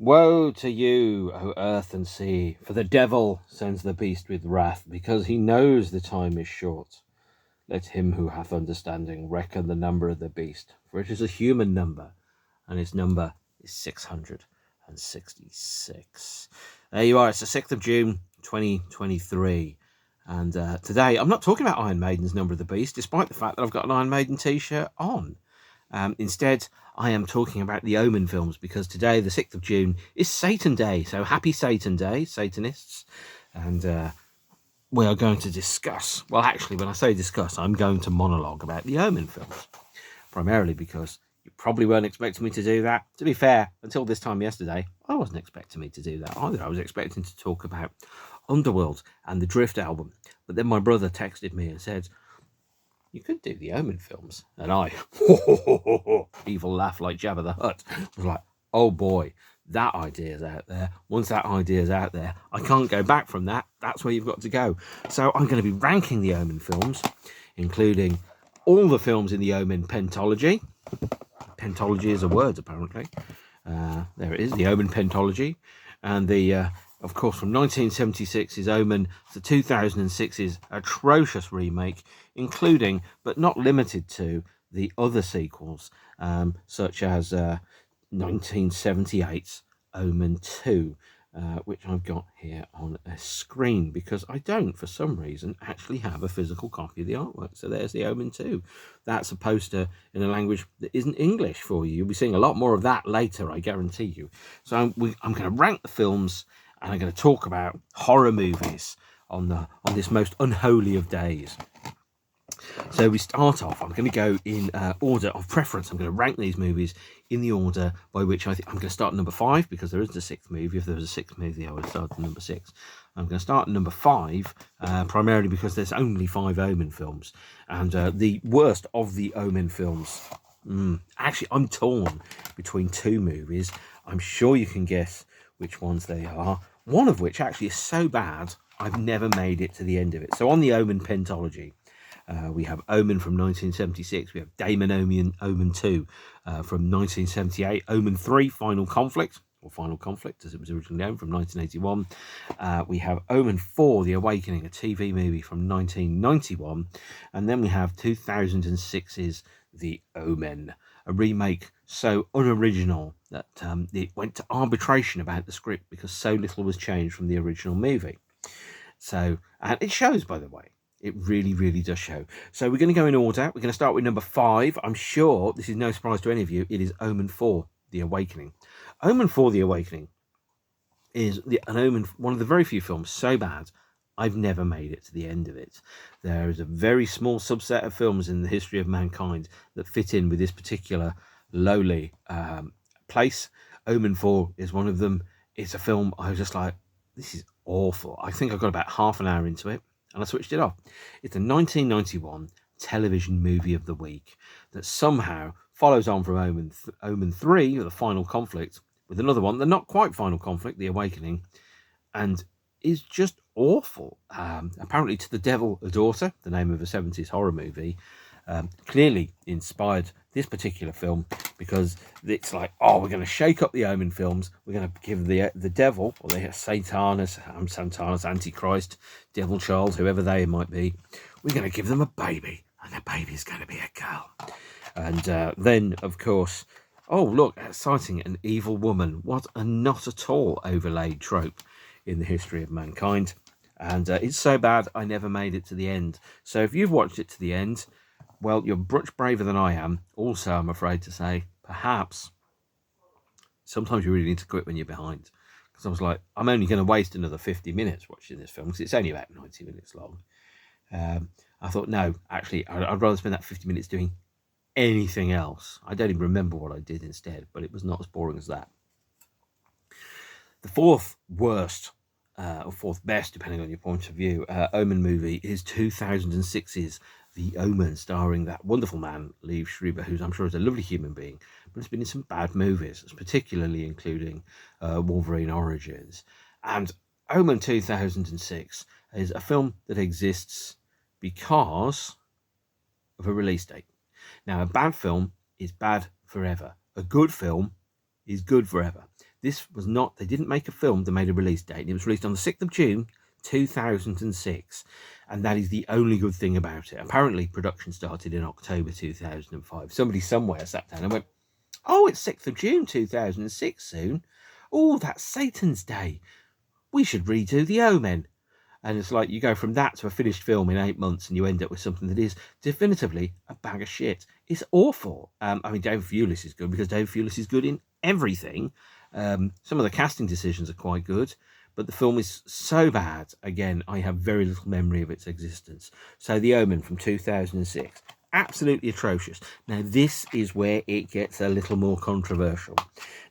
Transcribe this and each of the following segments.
Woe to you, O earth and sea, for the devil sends the beast with wrath, because he knows the time is short. Let him who hath understanding reckon the number of the beast, for it is a human number, and its number is 666. There you are, it's the 6th of June, 2023. And today, I'm not talking about Iron Maiden's Number of the Beast, despite the fact that I've got an Iron Maiden t-shirt on. Instead, I am talking about the Omen films, because today, the 6th of June, is Satan Day. So happy Satan Day, Satanists. And we are going to discuss, well, actually, when I say discuss, I'm going to monologue about the Omen films, primarily because you probably weren't expecting me to do that. To be fair, until this time yesterday, I wasn't expecting me to do that either. I was expecting to talk about Underworld and the Drift album. But then my brother texted me and said, you could do the Omen films. And I, evil laugh like Jabba the Hutt, was like, oh boy, that idea's out there. Once that idea's out there, I can't go back from that. That's where you've got to go. So I'm going to be ranking the Omen films, including all the films in the Omen pentology. Pentology is a word, apparently. There it is, the Omen pentology. And of course, from 1976's Omen to 2006's atrocious remake, including, but not limited to, the other sequels, such as 1978's Omen 2, which I've got here on a screen, because I don't, for some reason, actually have a physical copy of the artwork. So there's the Omen 2. That's a poster in a language that isn't English for you. You'll be seeing a lot more of that later, I guarantee you. So I'm going to rank the films, and I'm going to talk about horror movies on this most unholy of days. So we start off, I'm going to go in order of preference. I'm going to rank these movies in the order by which I think I'm going to start at number 5, because there isn't a 6th movie. If there was a 6th movie, I would start at number 6. I'm going to start at number 5, primarily because there's only 5 Omen films. And the worst of the Omen films, actually, I'm torn between 2 movies. I'm sure you can guess which ones they are. One of which actually is so bad, I've never made it to the end of it. So on the Omen pentology, we have Omen from 1976. We have Damon Omen 2 from 1978. Omen 3, Final Conflict, or Final Conflict as it was originally known, from 1981. We have Omen 4, The Awakening, a TV movie from 1991. And then we have 2006's The Omen, a remake so unoriginal that it went to arbitration about the script because so little was changed from the original movie. So, and it shows, by the way. It really, really does show. So we're going to go in order. We're going to start with number 5. I'm sure this is no surprise to any of you. It is Omen 4, The Awakening. Omen 4, The Awakening is an Omen, one of the very few films so bad I've never made it to the end of it. There is a very small subset of films in the history of mankind that fit in with this particular lowly place. Omen 4 is one of them. It's a film I was just like, this is awful. I think I got about half an hour into it, and I switched it off. It's a 1991 television movie of the week that somehow follows on from Omen 3, or The Final Conflict, with another one, the not quite Final Conflict, The Awakening, and is just awful. Apparently To the Devil a Daughter, the name of a 70s horror movie, clearly inspired this particular film, because it's like, oh, we're going to shake up the Omen films. We're going to give the devil, or the Satanas, Antichrist, Devil Child, whoever they might be, we're going to give them a baby, and the baby's going to be a girl. And then, of course, oh, look, citing an evil woman. What a not at all overlaid trope in the history of mankind. And it's so bad, I never made it to the end. So if you've watched it to the end, well, you're much braver than I am. Also, I'm afraid to say, perhaps, sometimes you really need to quit when you're behind. Because I was like, I'm only going to waste another 50 minutes watching this film, because it's only about 90 minutes long. I thought, no, actually, I'd rather spend that 50 minutes doing anything else. I don't even remember what I did instead, but it was not as boring as that. The fourth worst, or fourth best, depending on your point of view, Omen movie is 2006's The Omen, starring that wonderful man, Liev Schreiber, who I'm sure is a lovely human being, but has been in some bad movies, particularly including Wolverine Origins. And Omen 2006 is a film that exists because of a release date. Now, a bad film is bad forever. A good film is good forever. This was not, they didn't make a film, they made a release date. It was released on the 6th of June, 2006. And that is the only good thing about it. Apparently, production started in October 2005. Somebody somewhere sat down and went, oh, it's 6th of June 2006 soon. Oh, that's Satan's Day. We should redo the Omen. And it's like you go from that to a finished film in 8 months and you end up with something that is definitively a bag of shit. It's awful. I mean, David Thewlis is good because David Thewlis is good in everything. Some of the casting decisions are quite good, but the film is so bad. Again, I have very little memory of its existence. So The Omen from 2006, absolutely atrocious. Now, this is where it gets a little more controversial.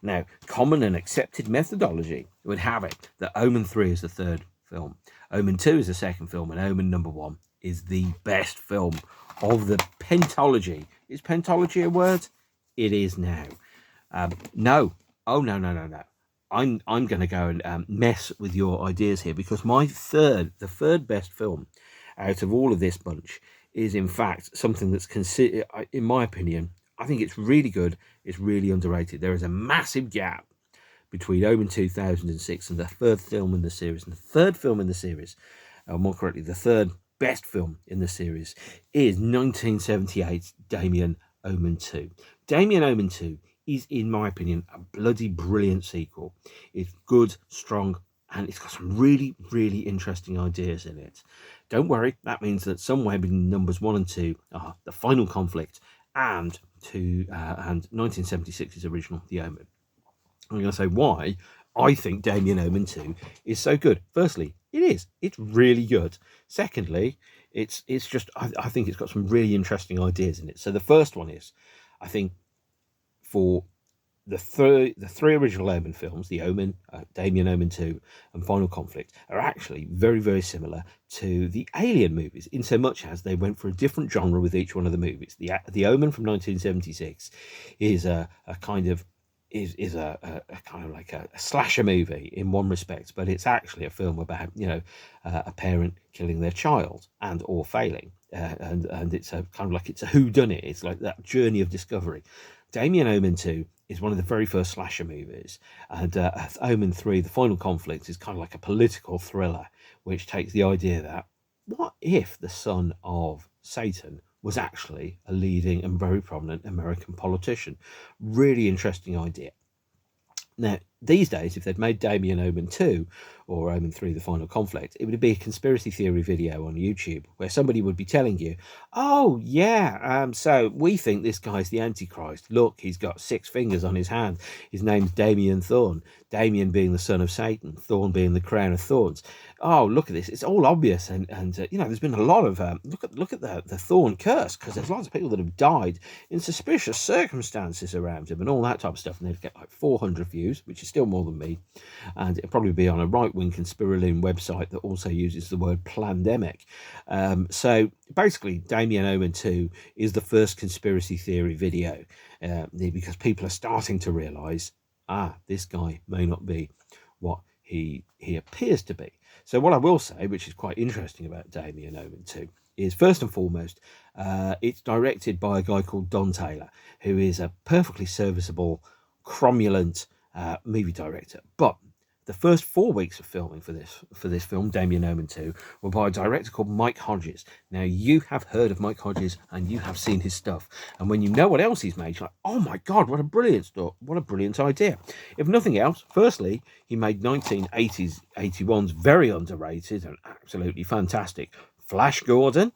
Now, common and accepted methodology would have it that Omen 3 is the third film. Omen 2 is the second film, and Omen number 1 is the best film of the pentology. Is pentology a word? It is now. No. Oh, no. I'm going to go and mess with your ideas here, because the third best film out of all of this bunch is, in fact, something that's considered, in my opinion, I think it's really good. It's really underrated. There is a massive gap between Omen 2006 and the third film in the series. And the third film in the series, or more correctly, the third best film in the series, is 1978's Damien Omen 2. Damien Omen 2 is, in my opinion, a bloody brilliant sequel. It's good, strong, and it's got some really, really interesting ideas in it. Don't worry, that means that somewhere between numbers 1 and 2 are The Final Conflict and 1976's original, The Omen. I'm going to say why I think Damien Omen 2 is so good. Firstly, it is. It's really good. Secondly, it's just, I think it's got some really interesting ideas in it. So the first one is, I think, for the three original Omen films, The Omen, Damien Omen 2, and Final Conflict, are actually very, very similar to the Alien movies, in so much as they went for a different genre with each one of the movies. The Omen from 1976 is a kind of like a slasher movie in one respect, but it's actually a film about, a parent killing their child and or failing, and it's a kind of like, it's a whodunit. It's like that journey of discovery. Damien Omen 2 is one of the very first slasher movies, and Omen 3, The Final Conflict, is kind of like a political thriller, which takes the idea that, what if the son of Satan was actually a leading and very prominent American politician? Really interesting idea. Now, these days, if they'd made Damien Omen 2 or Omen 3, The Final Conflict, it would be a conspiracy theory video on YouTube where somebody would be telling you, oh, yeah, so we think this guy's the Antichrist. Look, he's got 6 fingers on his hand. His name's Damien Thorn. Damien being the son of Satan, Thorn being the crown of thorns. Oh, look at this. It's all obvious. And there's been a lot of, look at the Thorn curse, because there's lots of people that have died in suspicious circumstances around him and all that type of stuff. And they'd get like 400 views, which is still more than me. And it'll probably be on a right-wing conspiraloon website that also uses the word plandemic. So basically, Damien Omen 2 is the first conspiracy theory video, because people are starting to realise, this guy may not be what he appears to be. So what I will say, which is quite interesting about Damien Omen 2, is first and foremost, it's directed by a guy called Don Taylor, who is a perfectly serviceable, cromulent movie director. But the first 4 weeks of filming for this film, Damien Omen 2, were by a director called Mike Hodges. Now, you have heard of Mike Hodges and you have seen his stuff. And when you know what else he's made, you're like, oh my God, what a brilliant stuff. What a brilliant idea. If nothing else, firstly, he made 1981's very underrated and absolutely fantastic Flash Gordon.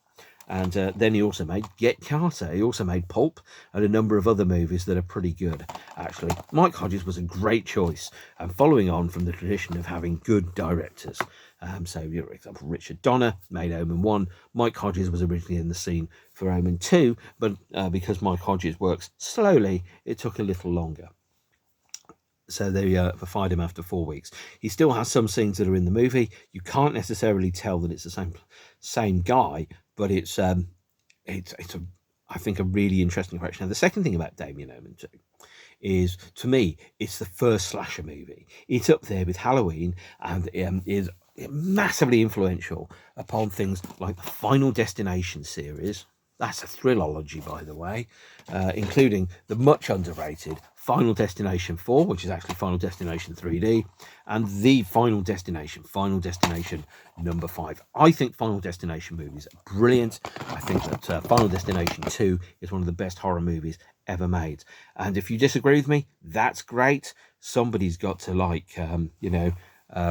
And then he also made Get Carter. He also made Pulp and a number of other movies that are pretty good, actually. Mike Hodges was a great choice, and following on from the tradition of having good directors. So, for example, Richard Donner made Omen 1. Mike Hodges was originally in the scene for Omen 2, but because Mike Hodges works slowly, it took a little longer. So they fired him after 4 weeks. He still has some scenes that are in the movie. You can't necessarily tell that it's the same guy, but it's I think a really interesting approach. Now, the second thing about Damien Omen 2 is, to me, it's the first slasher movie. It's up there with Halloween, and is massively influential upon things like the Final Destination series, That's a thrillology, by the way, including the much underrated Final Destination 4, which is actually Final Destination 3D, and the Final Destination number 5. I think Final Destination movies are brilliant. I think that Final Destination 2 is one of the best horror movies ever made. And if you disagree with me, that's great. Somebody's got to like,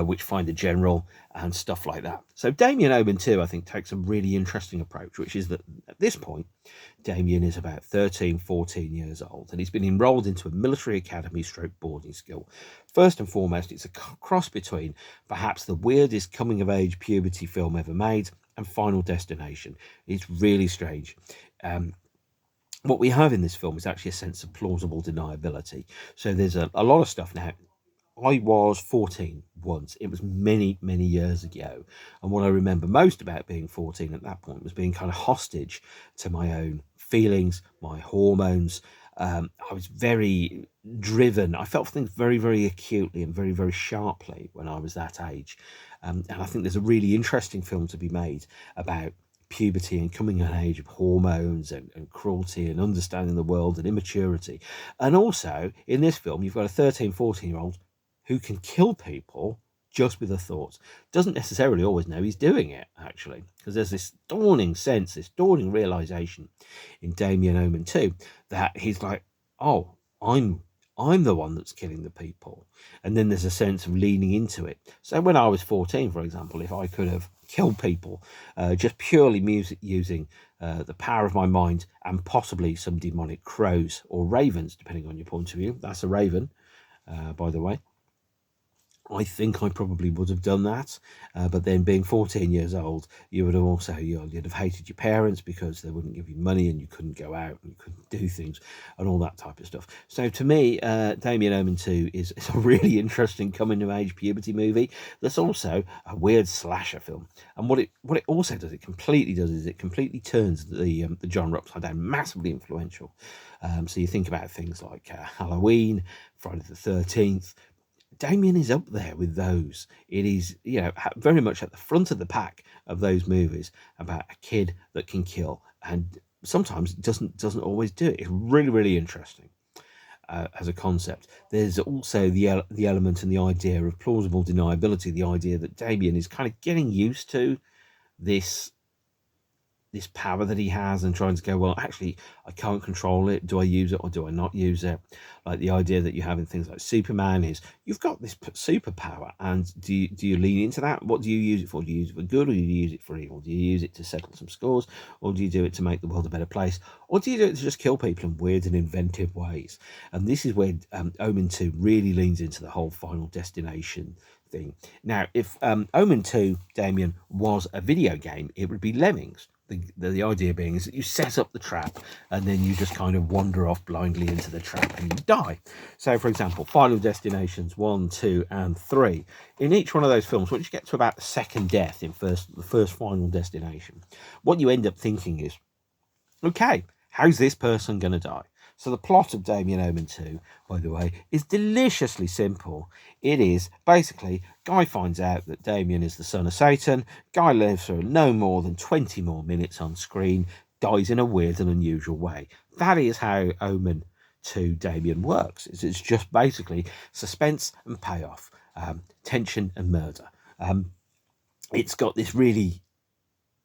Witchfinder General and stuff like that. So Damien Omen 2, I think, takes a really interesting approach, which is that at this point, Damien is about 13, 14 years old, and he's been enrolled into a military academy stroke boarding school. First and foremost, it's a cross between perhaps the weirdest coming-of-age puberty film ever made and Final Destination. It's really strange. What we have in this film is actually a sense of plausible deniability. So there's a lot of stuff now. I was 14 once. It was many, many years ago. And what I remember most about being 14 at that point was being kind of hostage to my own feelings, my hormones. I was very driven. I felt things very, very acutely and very, very sharply when I was that age. And I think there's a really interesting film to be made about puberty and coming of age of hormones and cruelty and understanding the world and immaturity. And also, in this film, you've got a 13, 14-year-old who can kill people just with a thought. Doesn't necessarily always know he's doing it, actually, because there's this dawning sense, this dawning realization in Damien Omen 2 that he's like, oh, I'm the one that's killing the people. And then there's a sense of leaning into it. So when I was 14, for example, if I could have killed people just purely using the power of my mind and possibly some demonic crows or ravens, depending on your point of view. That's a raven, by the way. I think I probably would have done that, but then being 14 years old, you would have also, you'd have hated your parents because they wouldn't give you money and you couldn't go out and you couldn't do things and all that type of stuff. So to me, Damien Omen 2 is a really interesting coming-of-age puberty movie that's also a weird slasher film. And what it also does, it completely turns the genre upside down, massively influential. So you think about things like Halloween, Friday the 13th, Damien is up there with those. It is, very much at the front of the pack of those movies about a kid that can kill, and sometimes doesn't always do it. It's really, really interesting as a concept. There's also the element and the idea of plausible deniability. The idea that Damien is kind of getting used to this power that he has and trying to go, well, actually, I can't control it. Do I use it or do I not use it? Like the idea that you have in things like Superman is you've got this superpower, and do you lean into that? What do you use it for? Do you use it for good, or do you use it for evil? Do you use it to settle some scores, or do you do it to make the world a better place, or do you do it to just kill people in weird and inventive ways? And this is where Omen 2 really leans into the whole Final Destination thing. Now, if Omen 2, Damien, was a video game, it would be Lemmings. The idea being is that you set up the trap and then you just kind of wander off blindly into the trap and you die. So, for example, Final Destinations 1, 2, and 3. In each one of those films, once you get to about the second death in the first Final Destination, what you end up thinking is, okay, how's this person going to die? So the plot of Damien Omen 2, by the way, is deliciously simple. It is basically, Guy finds out that Damien is the son of Satan. Guy lives for no more than 20 more minutes on screen, dies in a weird and unusual way. That is how Omen 2 Damien works. It's just basically suspense and payoff, tension and murder. It's got this really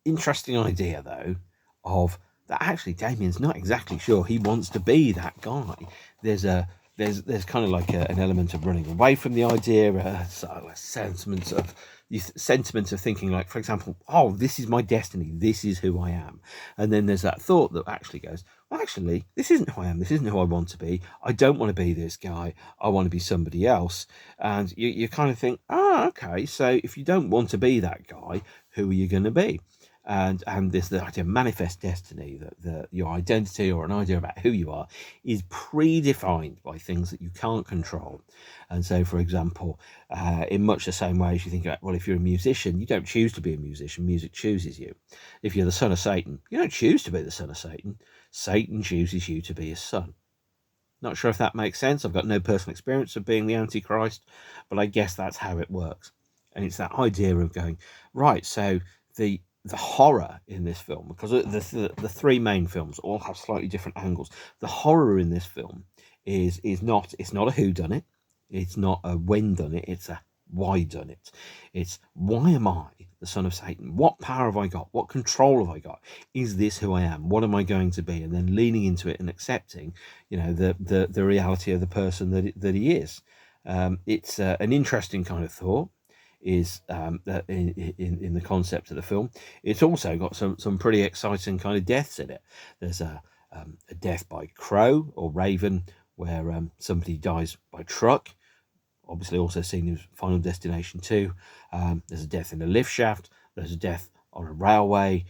interesting idea, though, of that actually Damien's not exactly sure he wants to be that guy. There's kind of like an element of running away from the idea, a sentiment of thinking, like, for example, oh, this is my destiny, this is who I am. And then there's that thought that actually goes, well, actually, this isn't who I am, this isn't who I want to be. I don't want to be this guy, I want to be somebody else. And you kind of think, okay, so if you don't want to be that guy, who are you going to be? And this the idea of manifest destiny, that your identity or an idea about who you are is predefined by things that you can't control. And so, for example, in much the same way as you think about, well, if you're a musician, you don't choose to be a musician, music chooses you. If you're the son of Satan, you don't choose to be the son of Satan, Satan chooses you to be his son. Not sure if that makes sense. I've got no personal experience of being the Antichrist, but I guess that's how it works. And it's that idea of going, right, so the the horror in this film, because the three main films all have slightly different angles. The horror in this film is not, it's not a who done it, it's not a when done it, it's a why done it. It's, why am I the son of Satan? What power have I got? What control have I got? Is this who I am? What am I going to be? And then leaning into it and accepting, the reality of the person that he is. It's an interesting kind of thought, is that in the concept of the film. It's also got some pretty exciting kind of deaths in it. There's a death by crow or raven, where somebody dies by truck, obviously also seen in Final Destination 2. There's a death in a lift shaft. There's a death on a railway.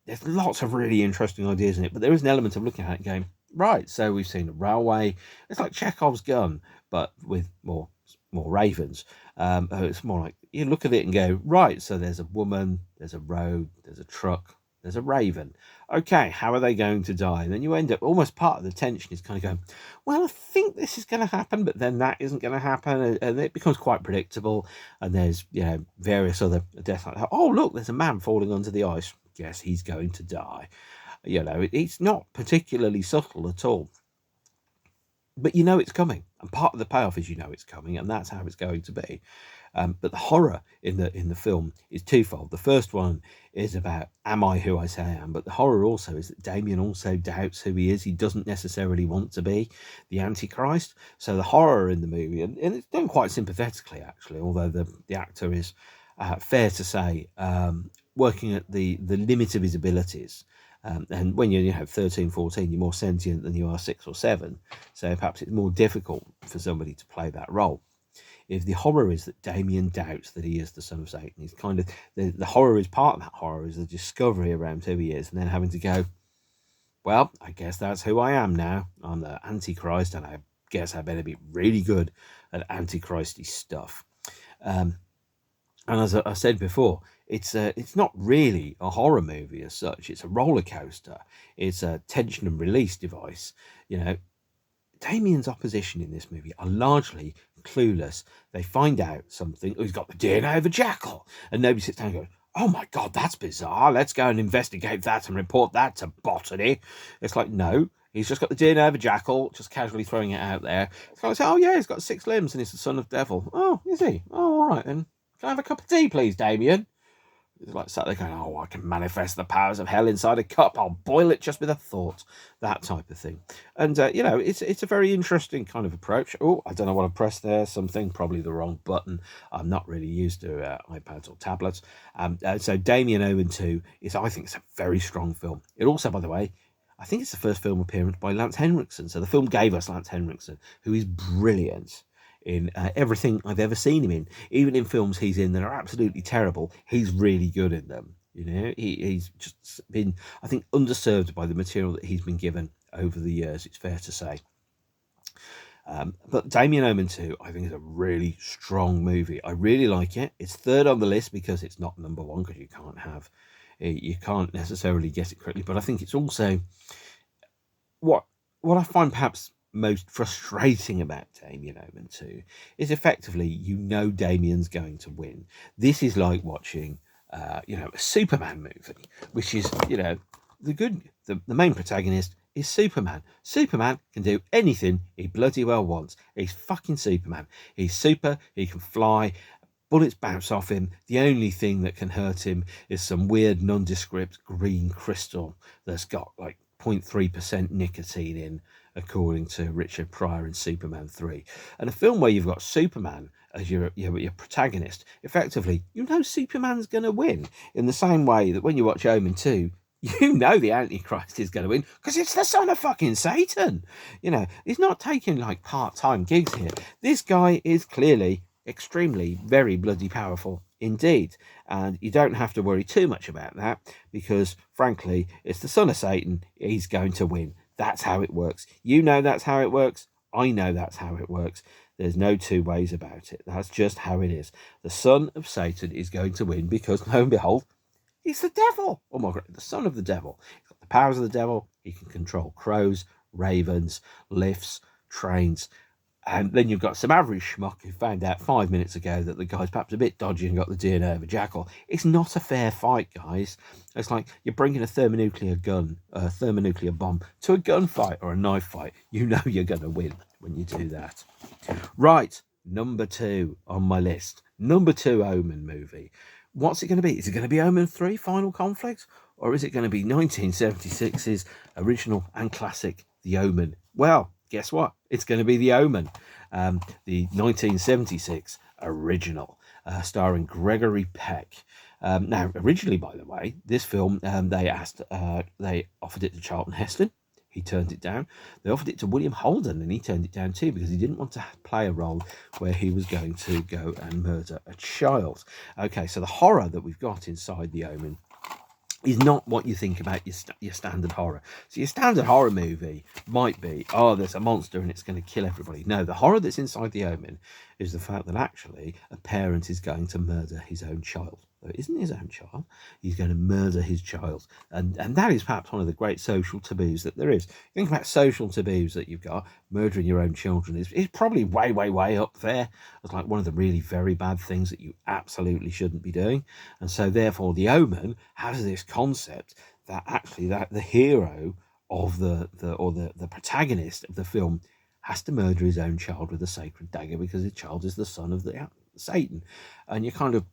There's lots of really interesting ideas in it, but there is an element of looking at it and going, right, so we've seen a railway. It's like Chekhov's gun, but with more ravens. It's more like, you look at it and go, right, so there's a woman, there's a road, there's a truck, there's a raven. Okay, how are they going to die? And then you end up, almost part of the tension is kind of going, well, I think this is going to happen, but then that isn't going to happen. And it becomes quite predictable. And there's, various other deaths like that. Oh, look, there's a man falling onto the ice. Guess he's going to die. It's not particularly subtle at all. But it's coming. And part of the payoff is it's coming, and that's how it's going to be. But the horror in the film is twofold. The first one is about, am I who I say I am? But the horror also is that Damien also doubts who he is. He doesn't necessarily want to be the Antichrist. So the horror in the movie, and it's done quite sympathetically, actually, although the actor is, fair to say, working at the limit of his abilities. And when you have 13, 14, you're more sentient than you are 6 or 7. So perhaps it's more difficult for somebody to play that role. If the horror is that Damien doubts that he is the son of Satan, he's kind of, the horror is part of that horror is the discovery around who he is, and then having to go, well, I guess that's who I am now. I'm the Antichrist, and I guess I better be really good at Antichristy stuff. And as I said before, it's not really a horror movie as such. It's a roller coaster. It's a tension and release device. Damien's opposition in this movie are largely clueless. They find out something. He's got the DNA of a jackal, and nobody sits down and goes, oh my God, that's bizarre. Let's go and investigate that and report that to botany. It's like, no, he's just got the DNA of a jackal, just casually throwing it out there. It's kind of say, oh yeah, he's got 6 limbs and he's the son of the devil. Oh, is he? Oh, all right then. Can I have a cup of tea, please, Damien? It's like sat there going, oh, I can manifest the powers of hell inside a cup. I'll boil it just with a thought. That type of thing. And, it's a very interesting kind of approach. Oh, I don't know what I pressed there. Something, probably the wrong button. I'm not really used to iPads or tablets. So Damien Omen II I think it's a very strong film. It also, by the way, I think it's the first film appearance by Lance Henriksen. So the film gave us Lance Henriksen, who is brilliant in everything I've ever seen him in. Even in films he's in that are absolutely terrible, he's really good in them. He's just been, I think, underserved by the material that he's been given over the years, it's fair to say. But Damien Omen 2, I think, is a really strong movie. I really like it. It's third on the list because it's not number 1, because you can't necessarily guess it correctly. But I think it's also what I find perhaps most frustrating about Damien Omen 2 is effectively, Damien's going to win. This is like watching a Superman movie, which is, the main protagonist is Superman. Superman can do anything he bloody well wants. He's fucking Superman. He's super, he can fly, bullets bounce off him. The only thing that can hurt him is some weird nondescript green crystal that's got like 0.3% nicotine in, according to Richard Pryor in Superman 3. And a film where you've got Superman as your protagonist, effectively, Superman's going to win, in the same way that when you watch Omen 2, the Antichrist is going to win because it's the son of fucking Satan. He's not taking like part-time gigs here. This guy is clearly extremely, very bloody powerful indeed. And you don't have to worry too much about that because, frankly, it's the son of Satan. He's going to win. That's how it works. That's how it works. I know that's how it works. There's no two ways about it. That's just how it is. The son of Satan is going to win because, lo and behold, he's the devil. Oh my God, the son of the devil. He's got the powers of the devil. He can control crows, ravens, lifts, trains. And then you've got some average schmuck who found out 5 minutes ago that the guy's perhaps a bit dodgy and got the DNA of a jackal. It's not a fair fight, guys. It's like you're bringing a thermonuclear bomb to a gunfight or a knife fight. You know you're going to win when you do that. Right, number 2 on my list. Number 2 Omen movie. What's it going to be? Is it going to be Omen 3, Final Conflict? Or is it going to be 1976's original and classic, The Omen? Well, guess what? It's going to be The Omen, the 1976 original, starring Gregory Peck. Now, originally, by the way, this film, they offered it to Charlton Heston. He turned it down. They offered it to William Holden, and he turned it down too because he didn't want to play a role where he was going to go and murder a child. Okay, so the horror that we've got inside The Omen is not what you think about your standard horror. So your standard horror movie might be, oh, there's a monster and it's going to kill everybody. No, the horror that's inside The Omen is the fact that actually a parent is going to murder his own child. Though it isn't his own child, he's going to murder his child. And that is perhaps one of the great social taboos that there is. Think about social taboos that you've got. Murdering your own children is probably way, way, way up there. It's like one of the really very bad things that you absolutely shouldn't be doing. And so therefore The Omen has this concept that actually that the hero of the protagonist of the film has to murder his own child with a sacred dagger because his child is the son of Satan. And you kind of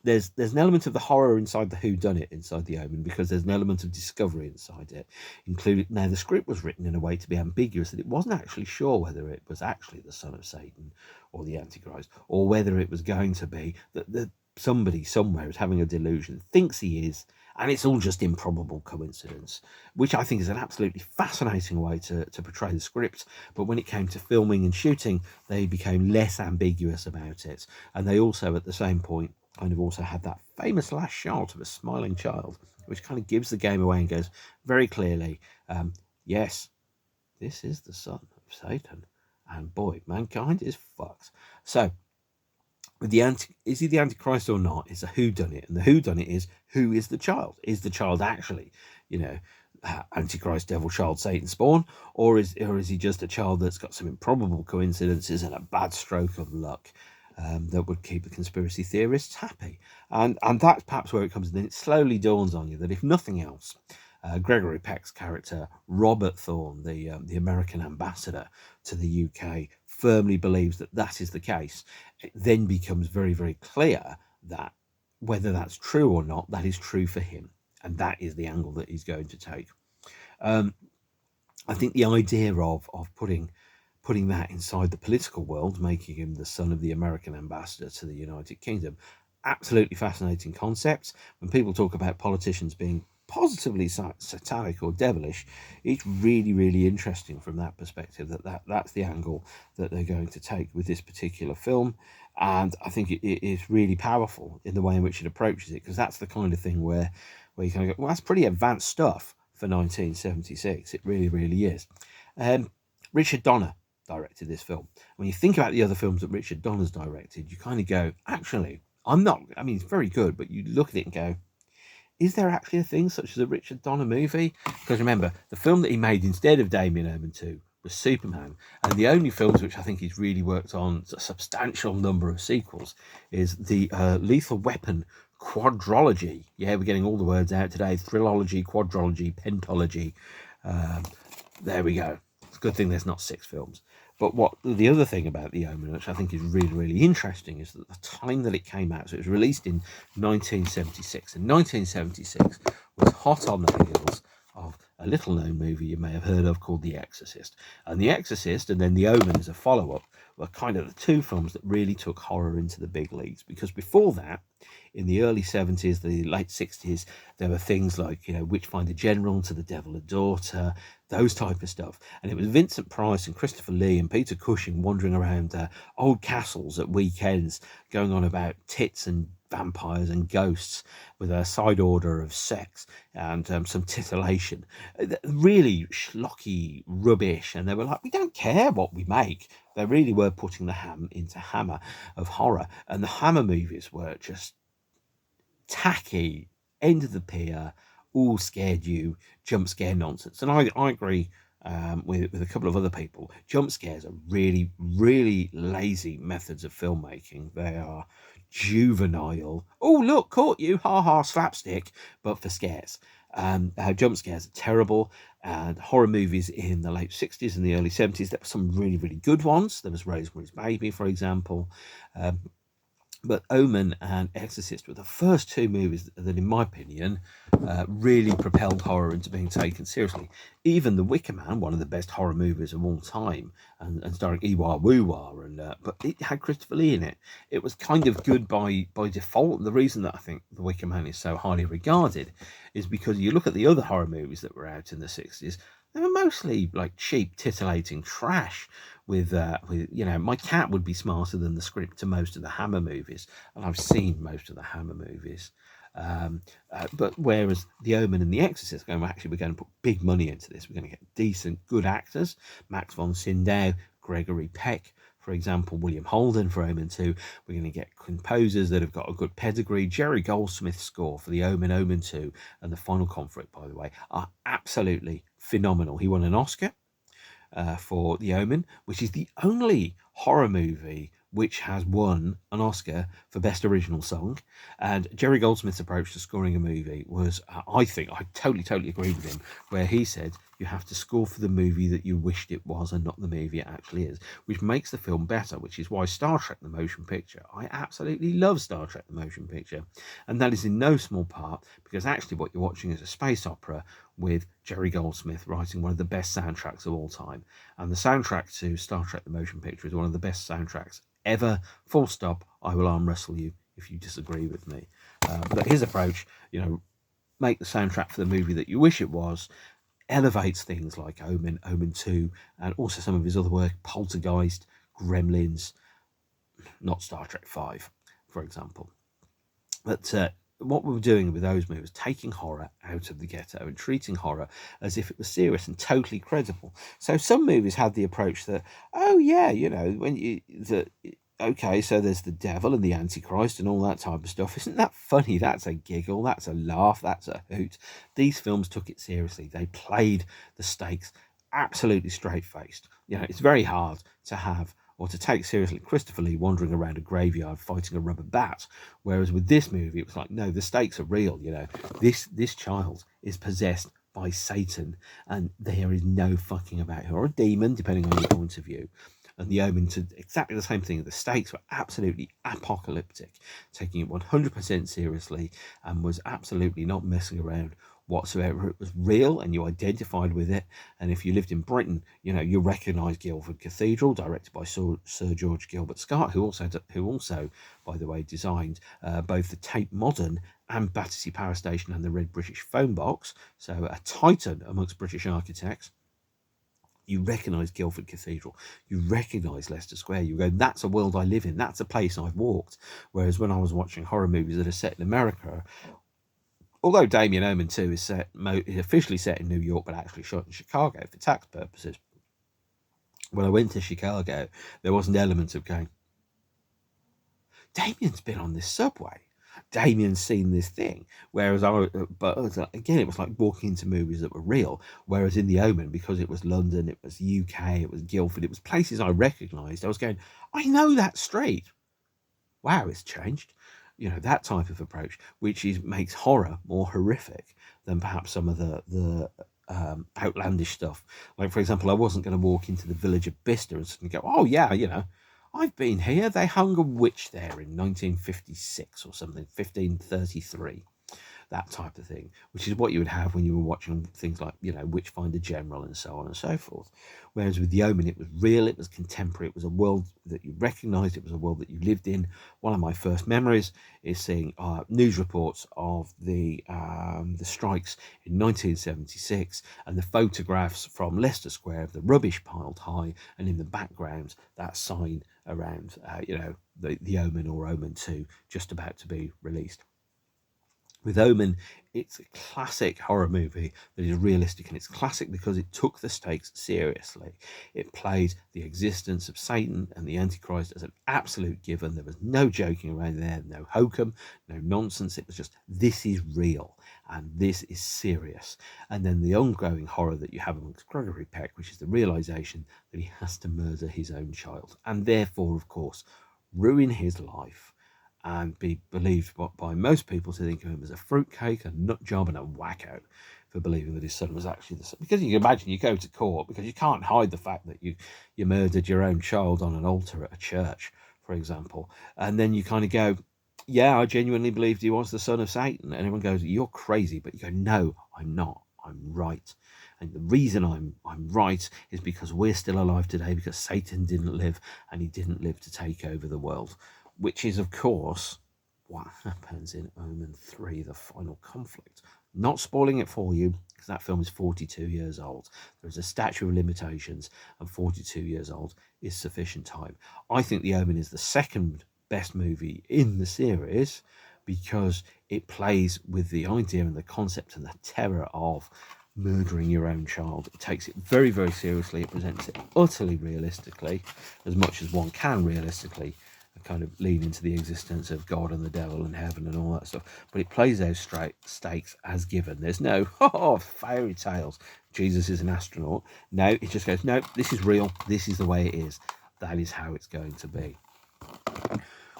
there's an element of the horror inside the whodunit inside The Omen because there's an element of discovery inside it. Included now, the script was written in a way to be ambiguous that it wasn't actually sure whether it was actually the son of Satan or the Antichrist, or whether it was going to be that somebody somewhere is having a delusion, thinks he is, and it's all just improbable coincidence, which I think is an absolutely fascinating way to portray the script. But when it came to filming and shooting, they became less ambiguous about it. And they also, at the same point, kind of also had that famous last shot of a smiling child, which kind of gives the game away and goes very clearly, yes, this is the son of Satan. And boy, mankind is fucked. So, with is he the Antichrist or not? It's a whodunit, and the whodunit is, who is the child? Is the child actually, Antichrist, devil, child, Satan, spawn, or is he just a child that's got some improbable coincidences and a bad stroke of luck that would keep the conspiracy theorists happy? And that's perhaps where it comes in. Then it slowly dawns on you that if nothing else, Gregory Peck's character, Robert Thorne, the American ambassador to the UK, firmly believes that is the case. It then becomes very, very clear that whether that's true or not, that is true for him. And that is the angle that he's going to take. I think the idea of putting that inside the political world, making him the son of the American ambassador to the United Kingdom, absolutely fascinating concept. When people talk about politicians being positively satanic or devilish, it's really, really interesting from that perspective. That's the angle that they're going to take with this particular film, and I think it is really powerful in the way in which it approaches it, because that's the kind of thing where you kind of go, well, that's pretty advanced stuff for 1976. It really, really is. Richard Donner directed this film. When you think about the other films that Richard Donner's directed, you kind of go, actually, it's very good, but you look at it and go, is there actually a thing such as a Richard Donner movie? Because remember, the film that he made instead of Damien Omen 2 was Superman. And the only films which I think he's really worked on a substantial number of sequels is the Lethal Weapon quadrology. Yeah, we're getting all the words out today. Thrillology, quadrology, pentology. There we go. It's a good thing there's not 6 films. But what the other thing about The Omen, which I think is really, really interesting, is that the time that it came out, so it was released in 1976, and 1976 was hot on the heels of a little-known movie you may have heard of called The Exorcist. And The Exorcist and then The Omen as a follow-up were kind of the two films that really took horror into the big leagues, because before that, in the early 70s, the late 60s, there were things like, Witchfinder General, To the Devil a Daughter, those type of stuff. And it was Vincent Price and Christopher Lee and Peter Cushing wandering around old castles at weekends, going on about tits and vampires and ghosts with a side order of sex and some titillation. Really schlocky rubbish. And they were like, we don't care what we make. They really were putting the ham into Hammer of horror. And the Hammer movies were just tacky, end of the pier, all scared you, jump scare nonsense. And I agree with a couple of other people. Jump scares are really, really lazy methods of filmmaking. They are juvenile. Oh, look, caught you, ha ha, slapstick, but for scares. Jump scares are terrible. And horror movies in the late 60s and the early 70s, there were some really, really good ones. There was Rosemary's Baby, for example. But Omen and Exorcist were the first two movies that in my opinion, really propelled horror into being taken seriously. Even The Wicker Man, one of the best horror movies of all time, and starring Iwa Wuwa, but it had Christopher Lee in it. It was kind of good by default. And the reason that I think The Wicker Man is so highly regarded is because you look at the other horror movies that were out in the 60s, they were mostly like cheap, titillating trash. With my cat would be smarter than the script to most of the Hammer movies, and I've seen most of the Hammer movies. But whereas The Omen and The Exorcist, we're going to put big money into this. We're going to get decent, good actors: Max von Sydow, Gregory Peck, for example, William Holden for Omen 2. We're going to get composers that have got a good pedigree. Jerry Goldsmith's score for The Omen 2, and The Final Conflict, by the way, are absolutely phenomenal. He won an Oscar for The Omen, which is the only horror movie which has won an Oscar for Best Original Song. And Jerry Goldsmith's approach to scoring a movie was, I think, I totally agree with him, where he said, you have to score for the movie that you wished it was and not the movie it actually is, which makes the film better, which is why Star Trek the Motion Picture, I absolutely love Star Trek the Motion Picture. And that is in no small part because actually what you're watching is a space opera with Jerry Goldsmith writing one of the best soundtracks of all time. And the soundtrack to Star Trek the Motion Picture is one of the best soundtracks ever, full stop. I will arm wrestle you if you disagree with me. But his approach, make the soundtrack for the movie that you wish it was, elevates things like Omen, Omen 2, and also some of his other work, Poltergeist, Gremlins, not Star Trek 5, for example. But what we were doing with those movies, taking horror out of the ghetto and treating horror as if it was serious and totally credible. So some movies had the approach that, okay, so there's the devil and the Antichrist and all that type of stuff. Isn't that funny? That's a giggle, that's a laugh, that's a hoot. These films took it seriously. They played the stakes absolutely straight-faced. It's very hard to have or to take seriously Christopher Lee wandering around a graveyard fighting a rubber bat. Whereas with this movie, it was like, no, the stakes are real. This child is possessed by Satan, and there is no fucking about her, or a demon, depending on your point of view. And The Omen did exactly the same thing. The stakes were absolutely apocalyptic, taking it 100% seriously, and was absolutely not messing around whatsoever. It was real, and you identified with it. And if you lived in Britain, you recognise Guildford Cathedral, directed by Sir George Gilbert Scott, who also, by the way, designed both the Tate Modern and Battersea Power Station and the Red British Phone Box. So a titan amongst British architects. You recognise Guildford Cathedral, you recognise Leicester Square, you go, that's a world I live in, that's a place I've walked. Whereas when I was watching horror movies that are set in America, although Damien Omen 2 is officially set in New York, but actually shot in Chicago for tax purposes, when I went to Chicago, there was an element of going, Damien's been on this subway. Damien's seen this thing. Whereas again, it was like walking into movies that were real. Whereas in The Omen, because it was London, it was UK, it was Guildford, it was places I recognised, I was going, I know that street. Wow, it's changed. That type of approach, which makes horror more horrific than perhaps some of the outlandish stuff. Like, for example, I wasn't going to walk into the village of Bicester and go, oh yeah, I've been here. They hung a witch there in 1956 or something, 1533. That type of thing, which is what you would have when you were watching things like, Witchfinder General and so on and so forth. Whereas with The Omen, it was real, it was contemporary, it was a world that you recognised, it was a world that you lived in. One of my first memories is seeing news reports of the strikes in 1976 and the photographs from Leicester Square of the rubbish piled high, and in the background, that sign around, the Omen or Omen 2 just about to be released. With Omen, it's a classic horror movie that is realistic, and it's classic because it took the stakes seriously. It played the existence of Satan and the Antichrist as an absolute given. There was no joking around there, no hokum, no nonsense. It was just, this is real and this is serious. And then the ongoing horror that you have amongst Gregory Peck, which is the realization that he has to murder his own child and therefore, of course, ruin his life and be believed by most people to think of him as a fruitcake, a nut job, and a wacko for believing that his son was actually the son. Because you can imagine, you go to court because you can't hide the fact that you murdered your own child on an altar at a church, for example, and then you kind of go, yeah, I genuinely believed he was the son of Satan. And everyone goes, you're crazy. But you go, no, I'm not. I'm right. And the reason I'm right is because we're still alive today, because Satan didn't live, and he didn't live to take over the world. Which is, of course, what happens in Omen 3, The Final Conflict. Not spoiling it for you, because that film is 42 years old. There is a statute of limitations, and 42 years old is sufficient time. I think The Omen is the second best movie in the series, because it plays with the idea and the concept and the terror of murdering your own child. It takes it very, very seriously. It presents it utterly realistically, as much as one can realistically, kind of lean into the existence of God and the devil and heaven and all that stuff. But it plays those stakes as given. There's no fairy tales. Jesus is an astronaut. No, it just goes, no, this is real. This is the way it is. That is how it's going to be.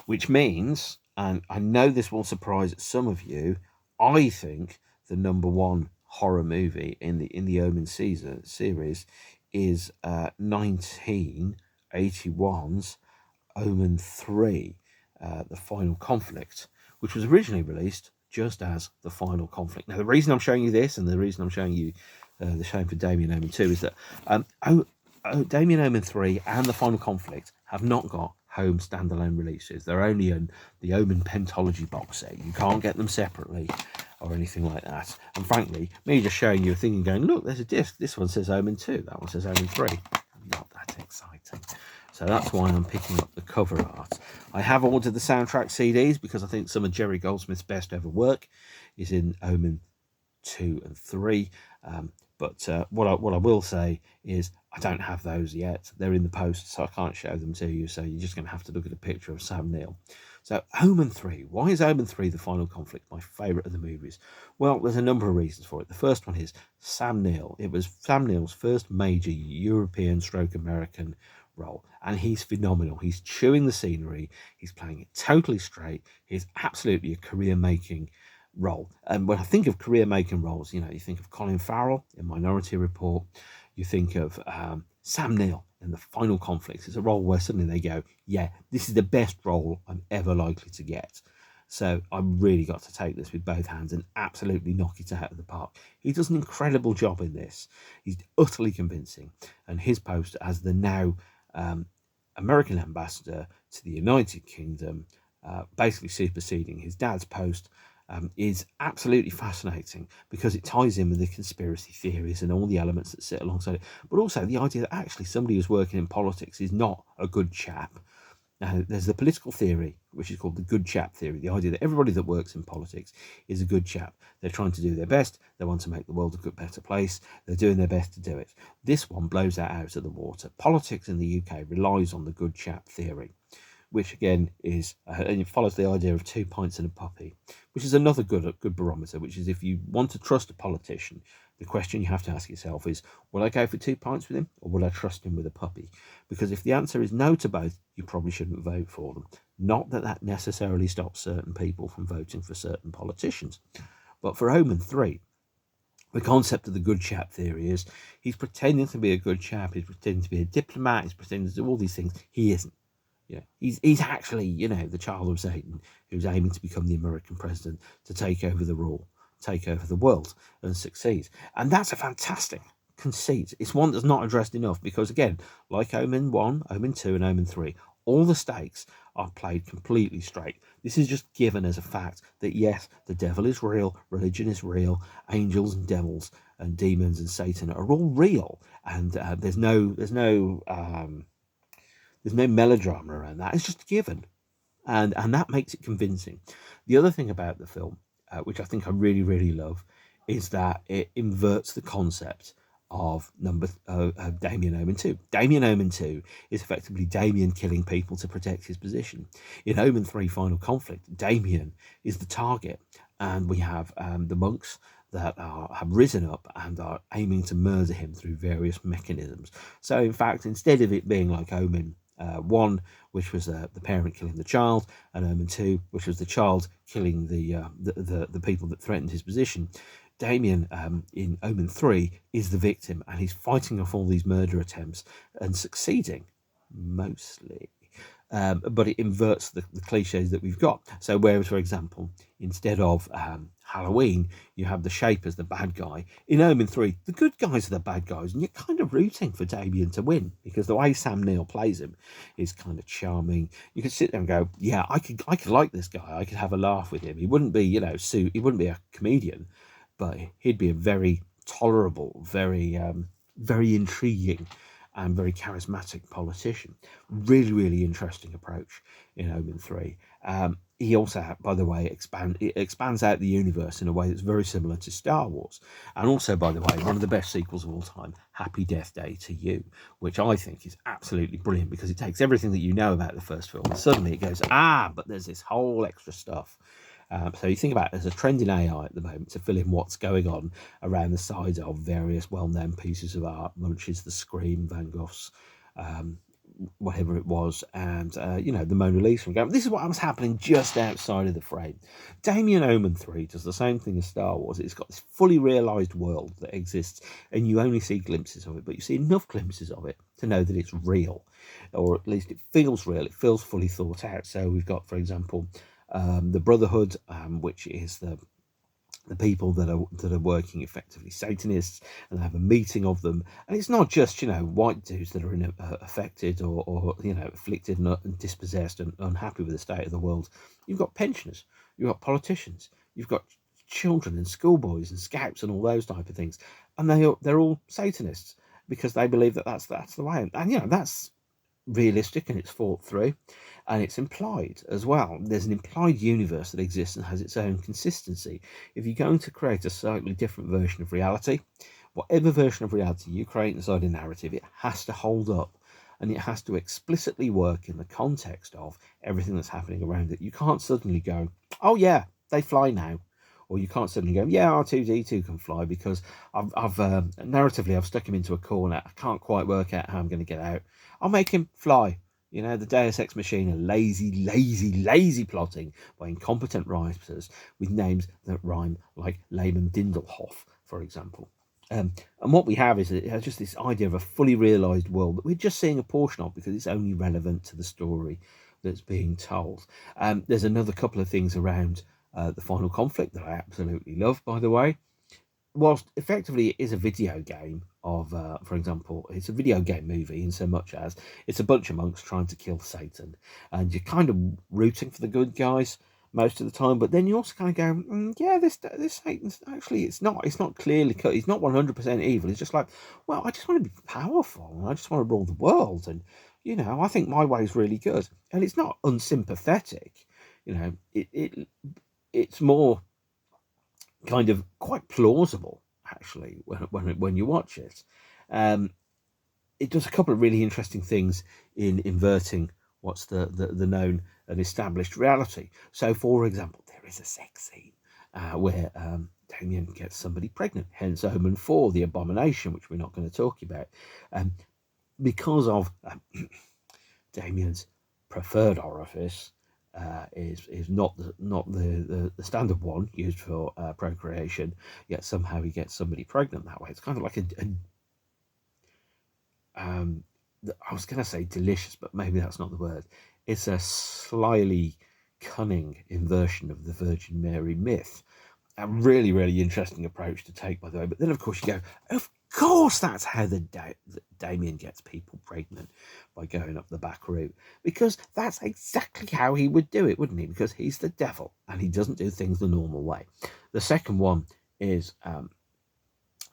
Which means, and I know this will surprise some of you, I think the number one horror movie in the Omen series is 1981's Omen 3, The Final Conflict, which was originally released just as The Final Conflict. Now, the reason I'm showing you this, and the reason I'm showing you the shame for Damien Omen 2, is that Damien Omen 3 and The Final Conflict have not got home standalone releases. They're only in the Omen Pentology box set. You can't get them separately or anything like that. And frankly, me just showing you a thing and going, look, there's a disc. This one says Omen 2. That one says Omen 3. Not that exciting. So that's why I'm picking up the cover art. I have ordered the soundtrack CDs because I think some of Jerry Goldsmith's best ever work is in Omen 2 and 3. But what I will say is I don't have those yet. They're in the post, so I can't show them to you. So you're just going to have to look at a picture of Sam Neill. So Omen 3. Why is Omen 3, The Final Conflict, my favourite of the movies? Well, there's a number of reasons for it. The first one is Sam Neill. It was Sam Neill's first major European/American role, and he's phenomenal. He's chewing the scenery. He's playing it totally straight. He's absolutely a career-making role. And when I think of career-making roles, you think of Colin Farrell in Minority Report. You think of Sam Neill in The Final Conflict. It's a role where suddenly they go, yeah, this is the best role I'm ever likely to get. So I've really got to take this with both hands and absolutely knock it out of the park. He does an incredible job in this. He's utterly convincing. And his post as the now American ambassador to the United Kingdom, basically superseding his dad's post, is absolutely fascinating because it ties in with the conspiracy theories and all the elements that sit alongside it, but also the idea that actually somebody who's working in politics is not a good chap. Now, there's the political theory, which is called the good chap theory, the idea that everybody that works in politics is a good chap. They're trying to do their best. They want to make the world a good, better place. They're doing their best to do it. This one blows that out of the water. Politics in the UK relies on the good chap theory, which again is, and it follows the idea of 2 pints and a puppy, which is another good barometer, which is if you want to trust a politician, the question you have to ask yourself is, will I go for 2 pints with him or will I trust him with a puppy? Because if the answer is no to both, you probably shouldn't vote for them. Not that that necessarily stops certain people from voting for certain politicians. But for Omen 3, the concept of the good chap theory is he's pretending to be a good chap, he's pretending to be a diplomat, he's pretending to do all these things. He isn't. Yeah, he's actually, the child of Satan who's aiming to become the American president, to take over the rule, take over the world and succeed. And that's a fantastic conceit. It's one that's not addressed enough because, again, like Omen 1, Omen 2 and Omen 3, all the stakes are played completely straight. This is just given as a fact that, yes, the devil is real, religion is real, angels and devils and demons and Satan are all real. And there's no melodrama around that. It's just given. And that makes it convincing. The other thing about the film, which I think I really, really love, is that it inverts the concept of Damien Omen 2. Damien Omen 2 is effectively Damien killing people to protect his position. In Omen 3 Final Conflict, Damien is the target, and we have the monks that have risen up and are aiming to murder him through various mechanisms. So in fact, instead of it being like Omen 1, which was the parent killing the child, and Omen 2, which was the child killing the people that threatened his position, Damien in Omen 3 is the victim, and he's fighting off all these murder attempts and succeeding, mostly. But it inverts the cliches that we've got. So whereas, for example, instead of Halloween, you have the Shape as the bad guy, in Omen 3, the good guys are the bad guys, and you're kind of rooting for Damien to win, because the way Sam Neill plays him is kind of charming. You could sit there and go, yeah, I could like this guy, I could have a laugh with him. He wouldn't be, he wouldn't be a comedian, but he'd be a very tolerable, very intriguing and very charismatic politician. Really, really interesting approach in Omen 3. He also, by the way, expands out the universe in a way that's very similar to Star Wars. And also, by the way, one of the best sequels of all time, Happy Death Day to You, which I think is absolutely brilliant, because it takes everything that you know about the first film and suddenly it goes, but there's this whole extra stuff. So you think about it, there's a trend in AI at the moment to fill in what's going on around the sides of various well-known pieces of art, Munch's The Scream, Van Gogh's whatever it was, and the Mona Lisa. And go, this is what was happening just outside of the frame. Damien Omen 3 does the same thing as Star Wars. It's got this fully realised world that exists, and you only see glimpses of it, but you see enough glimpses of it to know that it's real, or at least it feels real. It feels fully thought out. So we've got, for example, the Brotherhood, which is the people that are working effectively Satanists, and they have a meeting of them, and it's not just white dudes that are affected or afflicted and dispossessed and unhappy with the state of the world. You've got pensioners, you've got politicians, you've got children and schoolboys and scouts and all those type of things, and they're all Satanists because they believe that that's the way, and that's realistic and it's thought through, and it's implied as well. There's an implied universe that exists and has its own consistency. If you're going to create a slightly different version of reality, whatever version of reality you create inside a narrative, it has to hold up, and it has to explicitly work in the context of everything that's happening around it. You can't suddenly go, oh yeah, they fly now. Or you can't suddenly go, yeah, R2-D2 can fly, because narratively I've stuck him into a corner. I can't quite work out how I'm going to get out. I'll make him fly. The Deus Ex Machina, lazy plotting by incompetent writers with names that rhyme, like Lehman Dindelhoff, for example. And what we have is just this idea of a fully realised world that we're just seeing a portion of because it's only relevant to the story that's being told. There's another couple of things around the Final Conflict that I absolutely love, by the way. Whilst effectively it is a video game of, for example, it's a video game movie in so much as it's a bunch of monks trying to kill Satan, and you're kind of rooting for the good guys most of the time, but then you also kind of go, yeah, this Satan's actually, it's not clearly cut. He's not 100% evil. It's just like, well, I just want to be powerful, and I just want to rule the world, and I think my way is really good, and it's not unsympathetic. It's more kind of quite plausible, actually, when you watch it. It does a couple of really interesting things in inverting what's the known and established reality. So, for example, there is a sex scene where Damien gets somebody pregnant, hence Omen 4, the abomination, which we're not going to talk about, because of Damien's preferred orifice. Is not the standard one used for procreation, yet somehow he gets somebody pregnant that way. It's kind of like I was going to say delicious, but maybe that's not the word. It's a slyly cunning inversion of the Virgin Mary myth. A really, really interesting approach to take, by the way. But then, of course, you go, of course that's how Damien gets people pregnant, by going up the back route, because that's exactly how he would do it, wouldn't he? Because he's the devil and he doesn't do things the normal way. The second one is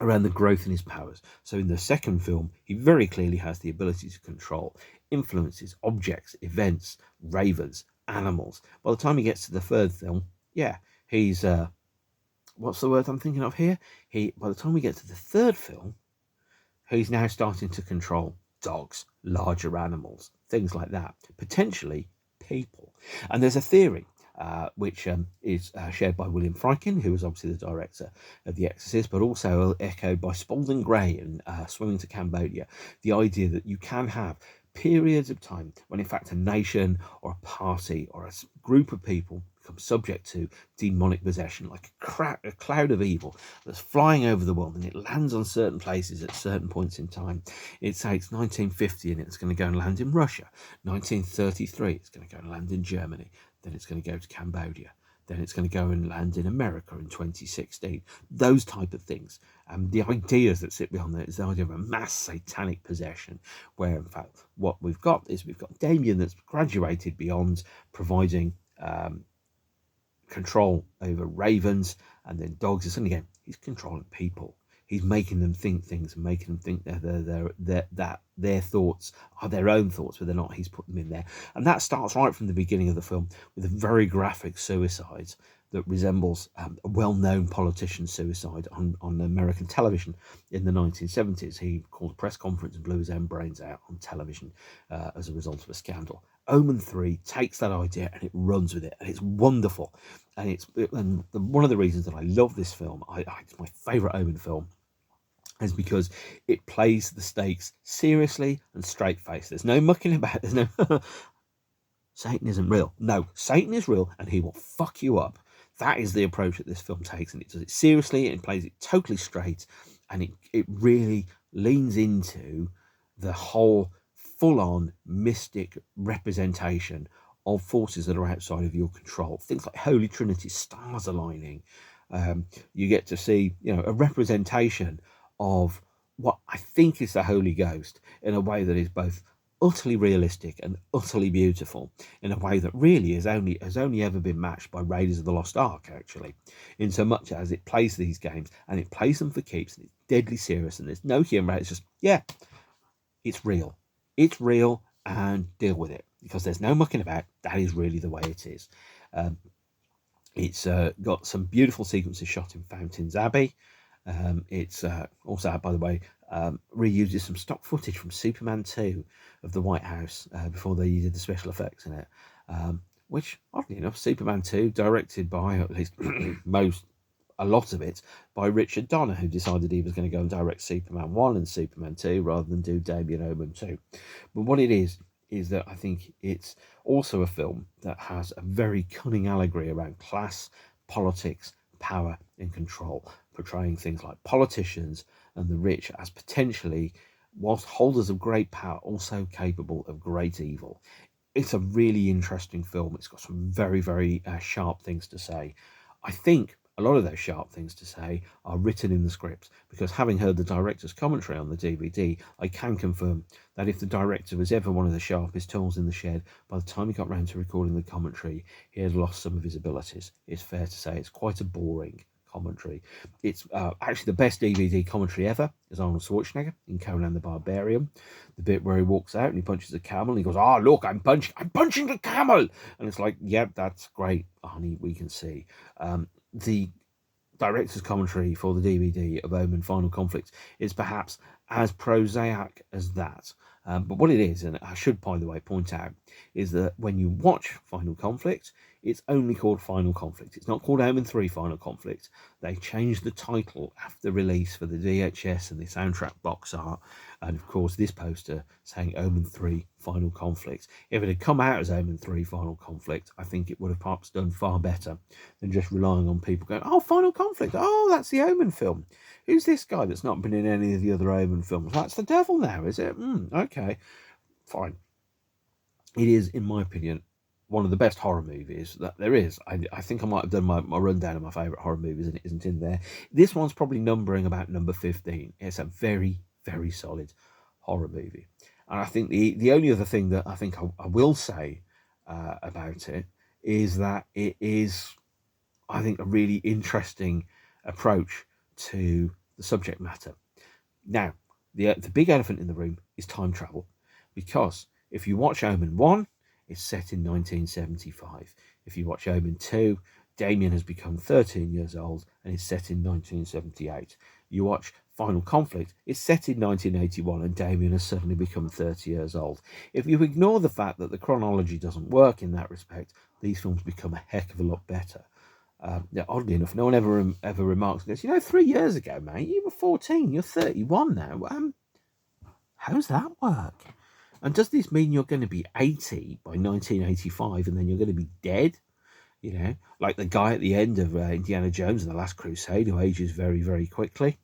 around the growth in his powers. So in the second film, he very clearly has the ability to control influences, objects, events, ravens, animals. By the time he gets to the third film, yeah, he's what's the word I'm thinking of here? By the time we get to the third film, he's now starting to control dogs, larger animals, things like that, potentially people. And there's a theory which is shared by William Friedkin, who was obviously the director of The Exorcist, but also echoed by Spalding Gray in Swimming to Cambodia, the idea that you can have periods of time when in fact a nation or a party or a group of people become subject to demonic possession, like a cloud of evil that's flying over the world, and it lands on certain places at certain points in time. It's 1950 and it's going to go and land in Russia. 1933 it's going to go and land in Germany. Then it's going to go to Cambodia. Then it's going to go and land in America in 2016. Those type of things. The ideas that sit behind that is the idea of a mass satanic possession, where in fact what we've got Damien that's graduated beyond providing control over ravens and then dogs. It's again, he's controlling people. He's making them think things and making them think that their thoughts are their own thoughts, but they're not. He's put them in there. And that starts right from the beginning of the film with a very graphic suicide that resembles a well-known politician's suicide on American television in the 1970s. He called a press conference and blew his own brains out on television as a result of a scandal. Omen 3 takes that idea and it runs with it, and it's wonderful. And one of the reasons that I love this film, it's my favourite Omen film, is because it plays the stakes seriously and straight-faced. There's no mucking about. There's no Satan isn't real. No, Satan is real and he will fuck you up. That is the approach that this film takes, and it does it seriously and it plays it totally straight, and it really leans into the whole full-on mystic representation of forces that are outside of your control. Things like Holy Trinity, stars aligning. You get to see, a representation of what I think is the Holy Ghost in a way that is both utterly realistic and utterly beautiful, in a way that really has only ever been matched by Raiders of the Lost Ark, actually, in so much as it plays these games and it plays them for keeps, and it's deadly serious, and there's no humor. It's just, it's real. It's real, and deal with it, because there's no mucking about. That is really the way it is. It's got some beautiful sequences shot in Fountains Abbey. It's also, by the way, reuses some stock footage from Superman 2 of the White House before they did the special effects in it, which, oddly enough, Superman 2, directed by, at least a lot of it, by Richard Donner, who decided he was going to go and direct Superman 1 and Superman 2 rather than do Damien Omen 2. But what it is that I think it's also a film that has a very cunning allegory around class, politics, power and control, portraying things like politicians and the rich as potentially, whilst holders of great power, also capable of great evil. It's a really interesting film. It's got some very, very sharp things to say. I think a lot of those sharp things to say are written in the script, because having heard the director's commentary on the DVD, I can confirm that if the director was ever one of the sharpest tools in the shed, by the time he got round to recording the commentary, he had lost some of his abilities. It's fair to say it's quite a boring commentary. It's actually the best DVD commentary ever is Arnold Schwarzenegger in Conan the Barbarian. The bit where he walks out and he punches a camel and he goes, look, I'm punching the camel. And it's like, yeah, that's great, honey, we can see. The director's commentary for the DVD of Omen Final Conflict is perhaps as prosaic as that. But what it is, and I should, by the way, point out, is that when you watch Final Conflict, it's only called Final Conflict. It's not called Omen 3 Final Conflict. They changed the title after release for the VHS and the soundtrack box art. And of course, this poster saying Omen 3 Final Conflict. If it had come out as Omen 3 Final Conflict, I think it would have perhaps done far better than just relying on people going, oh, Final Conflict. Oh, that's the Omen film. Who's this guy that's not been in any of the other Omen films? That's the devil now, is it? Okay, fine. It is, in my opinion, one of the best horror movies that there is. I think I might have done my rundown of my favourite horror movies and it isn't in there. This one's probably numbering about number 15. It's a very, very solid horror movie. And I think the only other thing that I think I will say about it is that it is, I think, a really interesting approach to the subject matter. Now, the big elephant in the room is time travel, because if you watch Omen 1, it's set in 1975. If you watch Omen 2, Damien has become 13 years old and is set in 1978. You watch Final Conflict, it's set in 1981 and Damien has suddenly become 30 years old. If you ignore the fact that the chronology doesn't work in that respect, these films become a heck of a lot better. Oddly enough, no one ever remarks, goes, 3 years ago, mate, you were 14, you're 31 now. How's that work? And does this mean you're going to be 80 by 1985 and then you're going to be dead? Like the guy at the end of Indiana Jones and the Last Crusade who ages very, very quickly.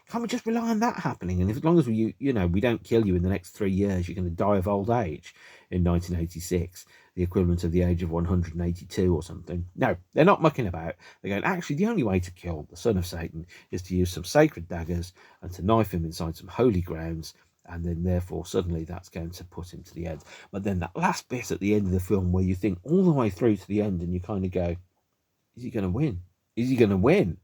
Can't we just rely on that happening? And as long as we don't kill you in the next 3 years, you're going to die of old age in 1986, the equivalent of the age of 182 or something. No, they're not mucking about. They're going, actually, the only way to kill the son of Satan is to use some sacred daggers and to knife him inside some holy grounds. And then, therefore, suddenly that's going to put him to the end. But then that last bit at the end of the film where you think all the way through to the end and you kind of go, is he going to win? Is he going to win?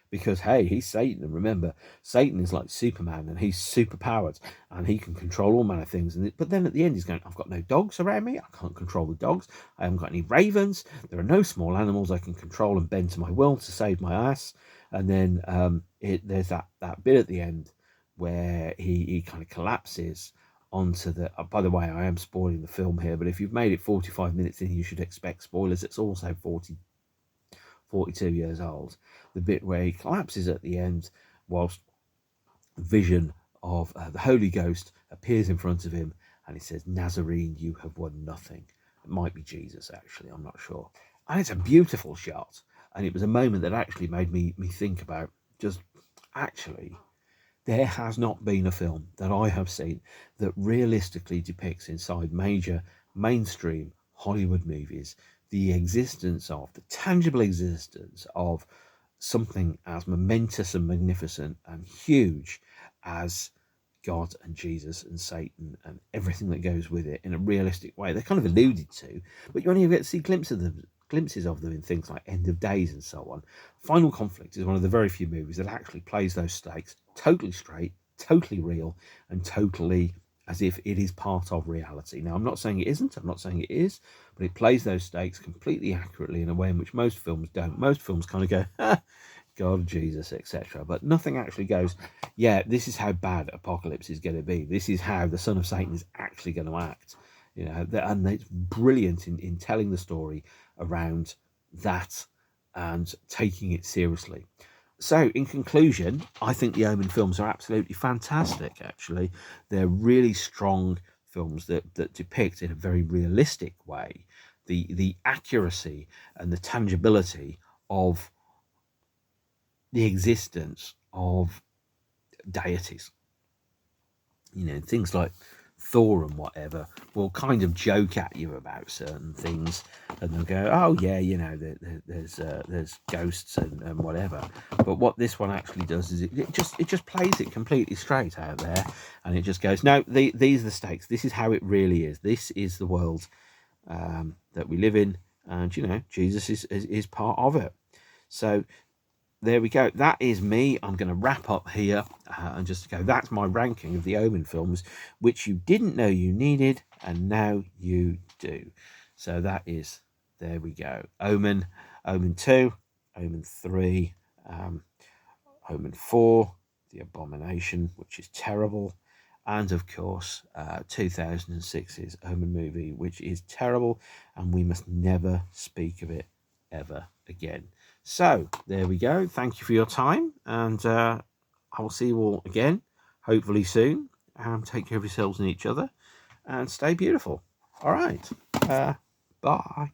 Because, hey, he's Satan. And remember, Satan is like Superman and he's super powered and he can control all manner of things. But then at the end, he's going, I've got no dogs around me. I can't control the dogs. I haven't got any ravens. There are no small animals I can control and bend to my will to save my ass. And then there's that bit at the end where he kind of collapses onto the... by the way, I am spoiling the film here, but if you've made it 45 minutes in, you should expect spoilers. It's also 42 years old. The bit where he collapses at the end whilst the vision of the Holy Ghost appears in front of him and he says, Nazarene, you have won nothing. It might be Jesus, actually, I'm not sure. And it's a beautiful shot. And it was a moment that actually made me think about just actually... there has not been a film that I have seen that realistically depicts inside major mainstream Hollywood movies the existence of, the tangible existence of something as momentous and magnificent and huge as God and Jesus and Satan and everything that goes with it in a realistic way. They're kind of alluded to, but you only ever get to see glimpses of them in things like End of Days and so on. Final Conflict is one of the very few movies that actually plays those stakes totally straight, totally real, and totally as if it is part of reality. Now, I'm not saying it isn't, I'm not saying it is, but it plays those stakes completely accurately in a way in which most films don't. Most films kind of go, God, Jesus, etc. But nothing actually goes, yeah, this is how bad apocalypse is going to be. This is how the son of Satan is actually going to act. And it's brilliant in telling the story around that and taking it seriously. So, in conclusion, I think the Omen films are absolutely fantastic, actually. They're really strong films that depict in a very realistic way the accuracy and the tangibility of the existence of deities. Things like Thor and whatever will kind of joke at you about certain things, and they'll go, "Oh yeah, there's ghosts and whatever." But what this one actually does is it just plays it completely straight out there, and it just goes, "No, these are the stakes. This is how it really is. This is the world that we live in, and Jesus is part of it." So there we go. That is me. I'm going to wrap up here and just go, that's my ranking of the Omen films, which you didn't know you needed, and now you do. So that is, there we go. Omen, Omen 2, Omen 3, Omen 4, The Abomination, which is terrible, and of course 2006's Omen movie, which is terrible, and we must never speak of it ever again. So there we go. Thank you for your time, and I will see you all again, hopefully soon. Take care of yourselves and each other, and stay beautiful. All right. Bye.